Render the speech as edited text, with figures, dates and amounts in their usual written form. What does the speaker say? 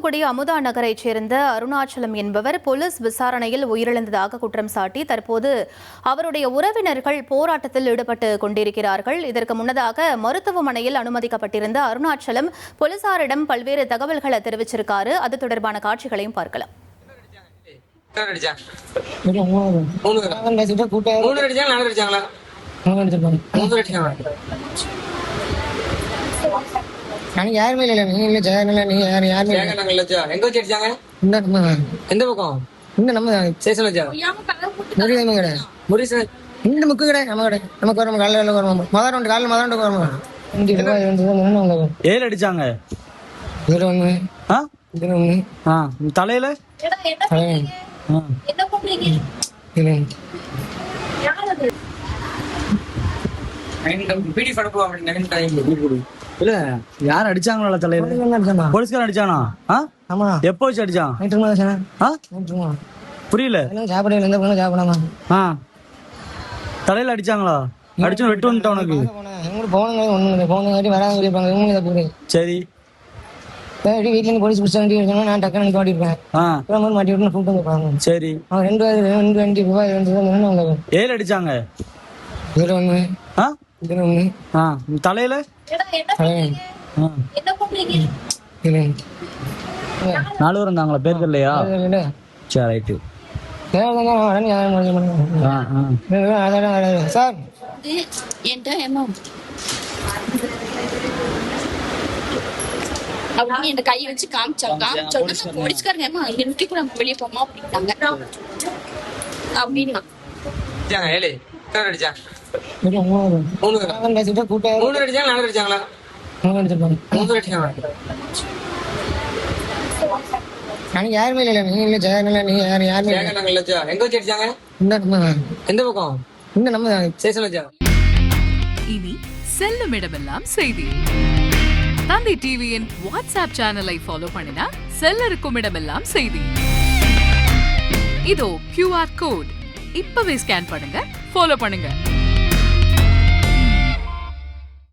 தூத்துக்குடி அமுதா நகரைச் சேர்ந்த அருணாச்சலம் என்பவர் போலீஸ் விசாரணையில் உயிரிழந்ததாக குற்றம் சாட்டி தற்போது அவருடைய உறவினர்கள் போராட்டத்தில் ஈடுபட்டு கொண்டிருக்கிறார்கள். இதற்கு முன்னதாக மருத்துவமனையில் அனுமதிக்கப்பட்டிருந்த அருணாச்சலம் போலீசாரிடம் பல்வேறு தகவல்களை தெரிவிச்சிருக்காரு. அது தொடர்பான காட்சிகளையும் பார்க்கலாம். யாருமே இல்ல நீங்க நீங்க யாருமே எங்க வச்சு அடிச்சாங்க? எந்த பக்கம்? இந்த நம்ம ஸ்டேஷன்ல வச்சா முருகன் இந்த முக்கு கடை நம்ம கடை நமக்கு வரும் காலையில வரும் மதம் காலையில் மதம் வரும் 7 அடிச்சாங்க. இதுல ஒண்ணு இதுல ஒண்ணு தலையில இல்ல யார் அடிச்சாங்களா? தலையில போலீஸ்காரன் அடிச்சானா? ஆமா. எப்போ வச்சு அடிச்சான்? புரியல. சாப்பிடாம தலையில அடிச்சாங்களா? அடிச்சு வெட்டு வந்துட்டா உனக்கு? சரி வீட்டுல இருந்து போலீஸ் பிடிச்சா நான் டக்குனு மாட்டிருப்பேன். மாட்டி விட்டு கூப்பிட்டு சரி. அவன் 2 வண்டி ரூபாய் 7 அடிச்சாங்க. இதுல ஒண்ணு இதுல ஒண்ணு தலையில 4 பேர் இருந்தாங்களா? பேர் தெரியலையா? சரி ரைட்டு. சார் அப்படின்னு என் கையை வச்சு காமிச்சாங்க. போலீஸ்காரங்க வெளியே போமா அப்படின்னாங்க. அப்படின்னா யாருமே இல்ல நீங்க யாருமே எங்க வச்சு அடிச்சாங்க? எந்த பக்கம்? இந்த நம்ம ஸ்டேஷன்ல வச்சா. இனி செல்லும் இடமெல்லாம் செய்தி. தந்தி டிவியின் வாட்ஸ்அப் சேனலை ஃபாலோ பண்ணினா செல்ல இருக்கும் இடமெல்லாம் செய்தி. இதோ QR கோட் இப்பவே ஸ்கேன் பண்ணுங்க, ஃபாலோ பண்ணுங்க.